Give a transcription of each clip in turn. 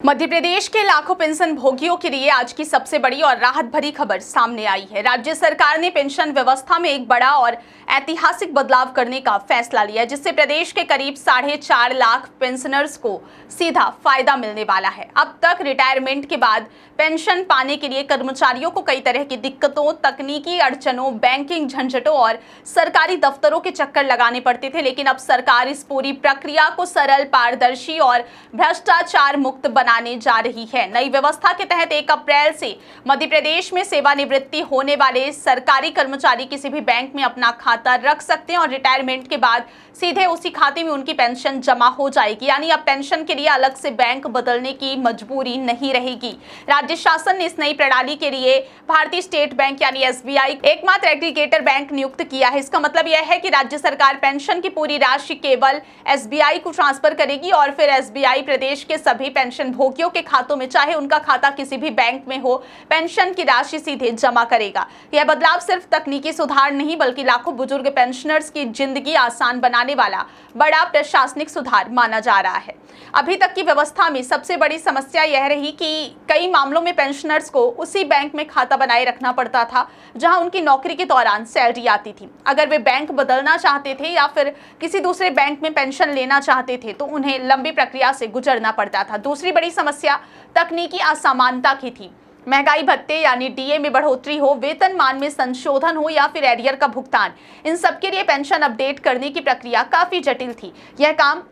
मध्य प्रदेश के लाखों पेंशन भोगियों के लिए आज की सबसे बड़ी और राहत भरी खबर सामने आई है। राज्य सरकार ने पेंशन व्यवस्था में एक बड़ा और ऐतिहासिक बदलाव करने का फैसला लिया है, जिससे प्रदेश के करीब 4.5 लाख पेंशनर्स को सीधा फायदा मिलने वाला है। अब तक रिटायरमेंट के बाद पेंशन पाने के लिए कर्मचारियों को कई तरह की दिक्कतों, तकनीकी अड़चनों, बैंकिंग झंझटों और सरकारी दफ्तरों के चक्कर लगाने पड़ते थे, लेकिन अब सरकार इस पूरी प्रक्रिया को सरल, पारदर्शी और भ्रष्टाचार मुक्त बनाने जा रही है। नई व्यवस्था के तहत 1 अप्रैल से मध्य प्रदेश में सेवानिवृत्ति होने वाले सरकारी कर्मचारी किसी भी बैंक में अपना खाता रख सकते हैं और रिटायरमेंट के बाद सीधे उसी खाते में उनकी पेंशन जमा हो जाएगी। यानी अब पेंशन के लिए अलग से बैंक बदलने की मजबूरी नहीं रहेगी। राज्य शासन ने इस नई प्रणाली के लिए भारतीय स्टेट बैंक यानी SBI एकमात्र एग्रीगेटर बैंक नियुक्त किया है। इसका मतलब यह है कि राज्य सरकार पेंशन की पूरी राशि केवल SBI को ट्रांसफर करेगी और फिर SBI प्रदेश के सभी पेंशन भोगियों के खातों में, चाहे उनका खाता किसी भी बैंक में हो, पेंशन की राशि सीधे जमा करेगा। यह बदलाव सिर्फ तकनीकी सुधार नहीं बल्कि लाखों बुजुर्ग पेंशनर्स की जिंदगी आसान बनाने वाला बड़ा प्रशासनिक सुधार माना जा रहा है। अभी तक की व्यवस्था में सबसे बड़ी समस्या यह रही कि कई मामलों में पेंशनर्स को उसी बैंक में खाता बनाए रखना पड़ता था जहां उनकी नौकरी के दौरान सैलरी आती थी। अगर वे बैंक बदलना चाहते थे या फिर किसी दूसरे बैंक में पेंशन लेना चाहते थे तो उन्हें लंबी प्रक्रिया से गुजरना पड़ता था। दूसरी बड़ी समस्या तकनीकी असमानता की थी। महंगाई भत्ते यानी DA में बढ़ोतरी हो, वेतनमान में संशोधन हो या फिर एरियर का भुगतान, इन सबके लिए पेंशन अपडेट करने की प्रक्रिया काफी जटिल थी। यह काम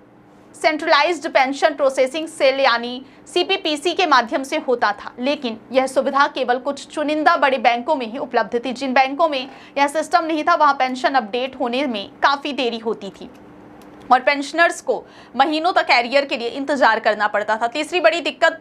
सेंट्रलाइज्ड पेंशन प्रोसेसिंग सेल यानी CPPC के माध्यम से होता था, लेकिन यह सुविधा केवल कुछ चुनिंदा बड़े बैंकों में ही उपलब्ध थी। जिन बैंकों में यह सिस्टम नहीं था वहां पेंशन अपडेट होने में काफी देरी होती थी और पेंशनर्स को महीनों तक एरियर के लिए इंतजार करना पड़ता था। तीसरी बड़ी दिक्कत,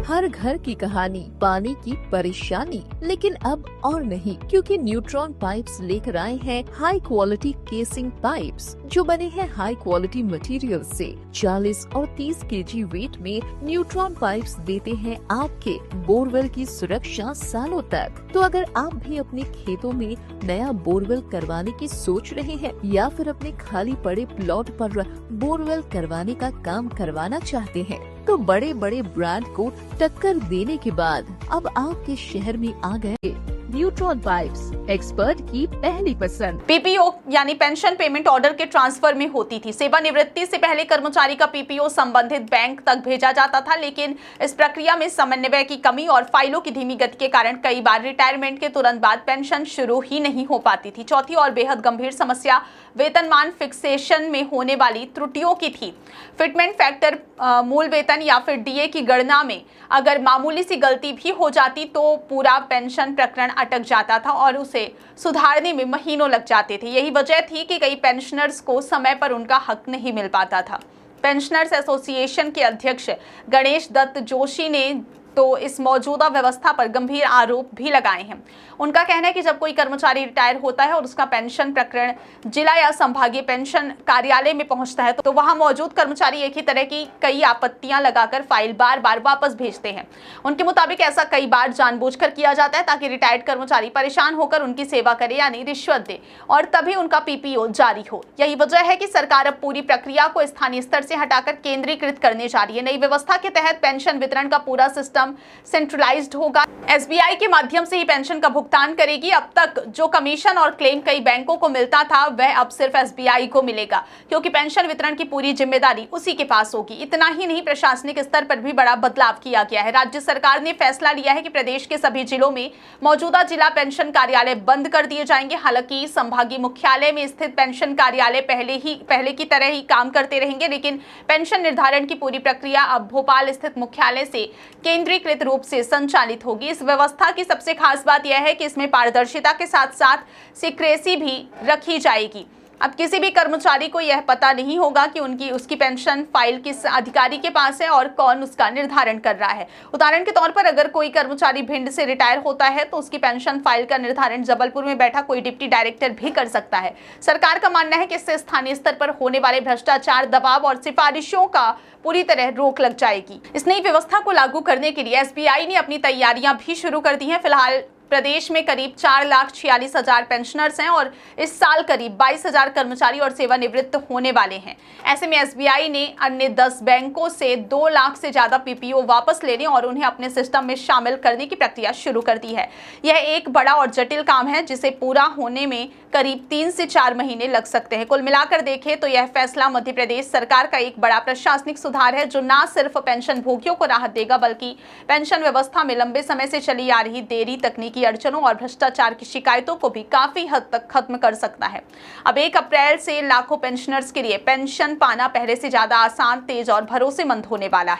हर घर की कहानी, पानी की परेशानी, लेकिन अब और नहीं, क्योंकि न्यूट्रॉन पाइप्स लेकर आए हैं हाई क्वालिटी केसिंग पाइप्स जो बने हैं हाई क्वालिटी मटेरियल से। 40 और 30 kg वेट में न्यूट्रॉन पाइप्स देते हैं आपके बोरवेल की सुरक्षा सालों तक। तो अगर आप भी अपने खेतों में नया बोरवेल करवाने की सोच रहे हैं या फिर अपने खाली पड़े प्लॉट पर बोरवेल करवाने का काम करवाना चाहते हैं, तो बड़े बड़े ब्रांड को टक्कर देने के बाद अब आपके शहर में आ गए न्यूट्रॉन पाइप्स, एक्सपर्ट की पहली पसंद। PPO यानी पेंशन पेमेंट ऑर्डर के ट्रांसफर में होती थी। सेवानिवृत्ति से पहले कर्मचारी का PPO संबंधित बैंक तक भेजा जाता था, लेकिन इस प्रक्रिया में समन्वय की कमी और फाइलों की धीमी गति के कारण कई बार रिटायरमेंट के तुरंत बाद पेंशन शुरू ही नहीं हो पाती थी। चौथी और बेहद गंभीर समस्या वेतनमान फिक्सेशन में होने वाली त्रुटियों की थी। फिटमेंट फैक्टर, मूल वेतन या फिर DA की गणना में अगर मामूली सी गलती भी हो जाती तो पूरा पेंशन प्रकरण अटक जाता था और उसे सुधारने में महीनों लग जाते थे। यही वजह थी कि कई पेंशनर्स को समय पर उनका हक नहीं मिल पाता था। पेंशनर्स एसोसिएशन के अध्यक्ष गणेश दत्त जोशी ने तो इस मौजूदा व्यवस्था पर गंभीर आरोप भी लगाए हैं। उनका कहना है कि जब कोई कर्मचारी रिटायर होता है और उसका पेंशन प्रकरण जिला या संभागीय पेंशन कार्यालय में पहुंचता है तो वहां मौजूद कर्मचारी एक ही तरह की कई आपत्तियां लगाकर फाइल बार बार वापस भेजते हैं। उनके मुताबिक ऐसा कई बार जानबूझकर किया जाता है ताकि रिटायर्ड कर्मचारी परेशान होकर उनकी सेवा करे यानी रिश्वत दे और तभी उनका PPO जारी हो। यही वजह है कि सरकार अब पूरी प्रक्रिया को स्थानीय स्तर से हटाकर केंद्रीकृत करने जा रही है। नई व्यवस्था के तहत पेंशन वितरण का पूरा सिस्टम सेंट्रलाइज्ड होगा। SBI के माध्यम से ही पेंशन का भुगतान करेगी। अब तक जो कमीशन और क्लेम कई बैंकों को मिलता था वह अब सिर्फ SBI को मिलेगा, क्योंकि पेंशन वितरण की पूरी जिम्मेदारी उसी के पास होगी। इतना ही नहीं, प्रशासनिक स्तर पर भी बड़ा बदलाव किया गया है। राज्य सरकार ने फैसला लिया है कि प्रदेश के सभी जिलों में मौजूदा जिला पेंशन कार्यालय बंद कर दिए जाएंगे। हालांकि संभागीय मुख्यालय में स्थित पेंशन कार्यालय पहले की तरह ही काम करते रहेंगे, लेकिन पेंशन निर्धारण की पूरी प्रक्रिया अब भोपाल स्थित मुख्यालय से केंद्रीकृत रूप से संचालित होगी। इस व्यवस्था की सबसे खास बात यह है कि इसमें पारदर्शिता के साथ साथ सीक्रेसी भी रखी जाएगी। अब किसी भी कर्मचारी को यह पता नहीं होगा कि उसकी पेंशन फाइल किस अधिकारी के पास है और कौन उसका निर्धारण कर रहा है। उदाहरण के तौर पर अगर कोई कर्मचारी भिंड से रिटायर होता है तो उसकी पेंशन फाइल का निर्धारण जबलपुर में बैठा कोई डिप्टी डायरेक्टर भी कर सकता है। सरकार का मानना है कि इससे स्थानीय स्तर पर होने वाले भ्रष्टाचार, दबाव और सिफारिशों का पूरी तरह रोक लग जाएगी। इस नई व्यवस्था को लागू करने के लिए SBI ने अपनी तैयारियां भी शुरू कर दी हैं। फिलहाल प्रदेश में करीब 4,46,000 पेंशनर्स हैं और इस साल करीब 22,000 कर्मचारी और सेवानिवृत्त होने वाले हैं। ऐसे में एसबीआई ने अन्य 10 बैंकों से 2 लाख से ज्यादा पीपीओ वापस लेने और उन्हें अपने सिस्टम में शामिल करने की प्रक्रिया शुरू कर दी है। यह एक बड़ा और जटिल काम है जिसे पूरा होने में करीब 3 से 4 महीने लग सकते हैं। कुल मिलाकर देखें तो यह फैसला मध्य प्रदेश सरकार का एक बड़ा प्रशासनिक सुधार है जो न सिर्फ पेंशन भोगियों को राहत देगा बल्कि पेंशन व्यवस्था में लंबे समय से चली आ रही देरी, तकनीकी अड़चनों और भ्रष्टाचार की शिकायतों को भी काफी हद तक खत्म कर सकता है। अब 1 अप्रैल से लाखों पेंशनर्स के लिए पेंशन पाना पहले से ज्यादा आसान, तेज और भरोसेमंद होने वाला है।